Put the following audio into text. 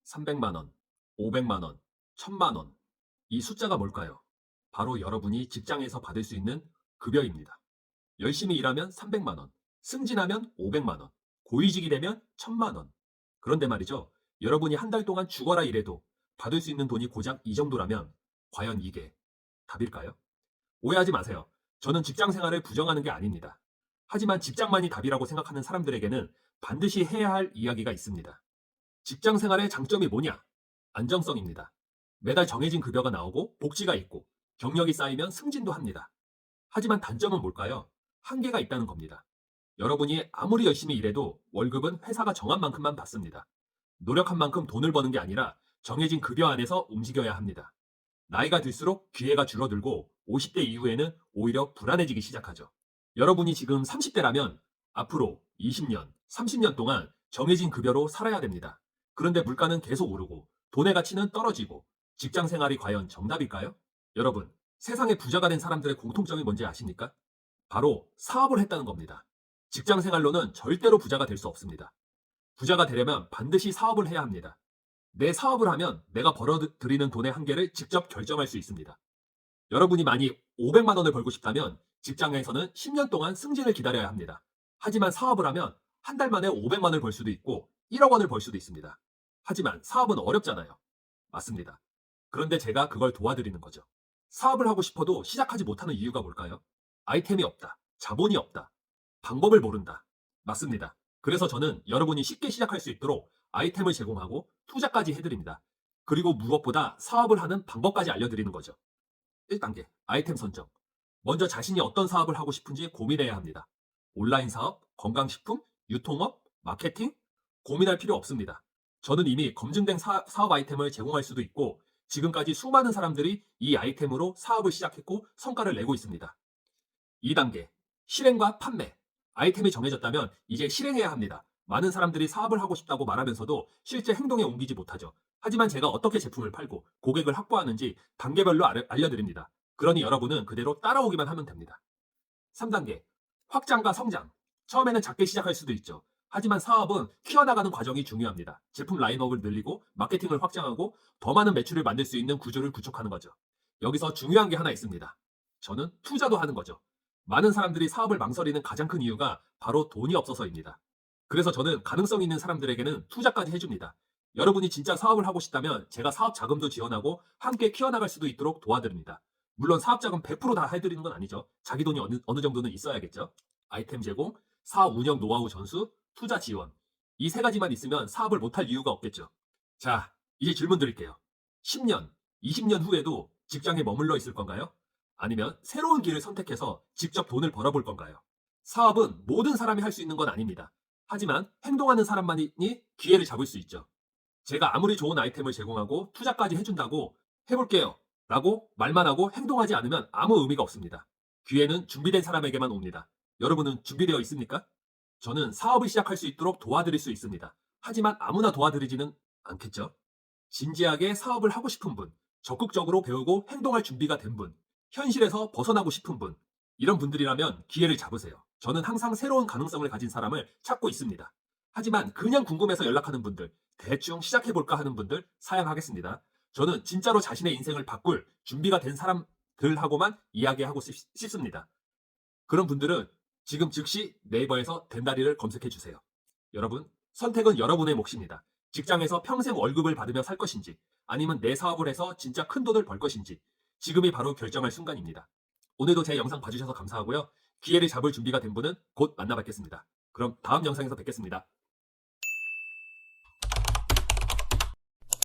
300만 원, 500만 원, 1000만 원. 이 숫자가 뭘까요? 바로 여러분이 직장에서 받을 수 있는 급여입니다. 열심히 일하면 300만 원, 승진하면 500만 원, 고위직이 되면 1000만 원. 그런데 말이죠. 여러분이 한 달 동안 죽어라 일해도 받을 수 있는 돈이 고작 이 정도라면 과연 이게 답일까요? 오해하지 마세요. 저는 직장 생활을 부정하는 게 아닙니다. 하지만 직장만이 답이라고 생각하는 사람들에게는 반드시 해야 할 이야기가 있습니다. 직장 생활의 장점이 뭐냐? 안정성입니다. 매달 정해진 급여가 나오고 복지가 있고 경력이 쌓이면 승진도 합니다. 하지만 단점은 뭘까요? 한계가 있다는 겁니다. 여러분이 아무리 열심히 일해도 월급은 회사가 정한 만큼만 받습니다. 노력한 만큼 돈을 버는 게 아니라 정해진 급여 안에서 움직여야 합니다. 나이가 들수록 기회가 줄어들고 50대 이후에는 오히려 불안해지기 시작하죠. 여러분이 지금 30대라면 앞으로 20년, 30년 동안 정해진 급여로 살아야 됩니다. 그런데 물가는 계속 오르고 돈의 가치는 떨어지고 직장 생활이 과연 정답일까요? 여러분, 세상에 부자가 된 사람들의 공통점이 뭔지 아십니까? 바로 사업을 했다는 겁니다. 직장 생활로는 절대로 부자가 될 수 없습니다. 부자가 되려면 반드시 사업을 해야 합니다. 내 사업을 하면 내가 벌어들이는 돈의 한계를 직접 결정할 수 있습니다. 여러분이 만약 500만 원을 벌고 싶다면 직장에서는 10년 동안 승진을 기다려야 합니다. 하지만 사업을 하면 한 달 만에 500만 원을 벌 수도 있고 1억 원을 벌 수도 있습니다. 하지만 사업은 어렵잖아요. 맞습니다. 그런데 제가 그걸 도와드리는 거죠. 사업을 하고 싶어도 시작하지 못하는 이유가 뭘까요? 아이템이 없다. 자본이 없다. 방법을 모른다. 맞습니다. 그래서 저는 여러분이 쉽게 시작할 수 있도록 아이템을 제공하고 투자까지 해드립니다. 그리고 무엇보다 사업을 하는 방법까지 알려드리는 거죠. 1단계, 아이템 선정. 먼저 자신이 어떤 사업을 하고 싶은지 고민해야 합니다. 온라인 사업, 건강식품, 유통업, 마케팅? 고민할 필요 없습니다. 저는 이미 검증된 사업 아이템을 제공할 수도 있고 지금까지 수많은 사람들이 이 아이템으로 사업을 시작했고 성과를 내고 있습니다. 2단계, 실행과 판매. 아이템이 정해졌다면 이제 실행해야 합니다. 많은 사람들이 사업을 하고 싶다고 말하면서도 실제 행동에 옮기지 못하죠. 하지만 제가 어떻게 제품을 팔고 고객을 확보하는지 단계별로 알려드립니다. 그러니 여러분은 그대로 따라오기만 하면 됩니다. 3단계, 확장과 성장. 처음에는 작게 시작할 수도 있죠. 하지만 사업은 키워나가는 과정이 중요합니다. 제품 라인업을 늘리고 마케팅을 확장하고 더 많은 매출을 만들 수 있는 구조를 구축하는 거죠. 여기서 중요한 게 하나 있습니다. 저는 투자도 하는 거죠. 많은 사람들이 사업을 망설이는 가장 큰 이유가 바로 돈이 없어서입니다. 그래서 저는 가능성 있는 사람들에게는 투자까지 해줍니다. 여러분이 진짜 사업을 하고 싶다면 제가 사업 자금도 지원하고 함께 키워나갈 수도 있도록 도와드립니다. 물론 사업 자금 100%다 해드리는 건 아니죠. 자기 돈이 어느 정도는 있어야겠죠. 아이템 제공, 사업 운영 노하우 전수, 투자 지원. 이 세 가지만 있으면 사업을 못할 이유가 없겠죠. 자, 이제 질문 드릴게요. 10년, 20년 후에도 직장에 머물러 있을 건가요? 아니면 새로운 길을 선택해서 직접 돈을 벌어볼 건가요? 사업은 모든 사람이 할 수 있는 건 아닙니다. 하지만 행동하는 사람만이 기회를 잡을 수 있죠. 제가 아무리 좋은 아이템을 제공하고 투자까지 해준다고 해볼게요 라고 말만 하고 행동하지 않으면 아무 의미가 없습니다. 기회는 준비된 사람에게만 옵니다. 여러분은 준비되어 있습니까? 저는 사업을 시작할 수 있도록 도와드릴 수 있습니다. 하지만 아무나 도와드리지는 않겠죠? 진지하게 사업을 하고 싶은 분, 적극적으로 배우고 행동할 준비가 된 분, 현실에서 벗어나고 싶은 분, 이런 분들이라면 기회를 잡으세요. 저는 항상 새로운 가능성을 가진 사람을 찾고 있습니다. 하지만 그냥 궁금해서 연락하는 분들, 대충 시작해볼까 하는 분들 사양하겠습니다. 저는 진짜로 자신의 인생을 바꿀 준비가 된 사람들하고만 이야기하고 싶습니다. 그런 분들은 지금 즉시 네이버에서 den다리를 검색해 주세요. 여러분, 선택은 여러분의 몫입니다. 직장에서 평생 월급을 받으며 살 것인지, 아니면 내 사업을 해서 진짜 큰 돈을 벌 것인지, 지금이 바로 결정할 순간입니다. 오늘도 제 영상 봐주셔서 감사하고요. 기회를 잡을 준비가 된 분은 곧 만나 뵙겠습니다. 그럼 다음 영상에서 뵙겠습니다.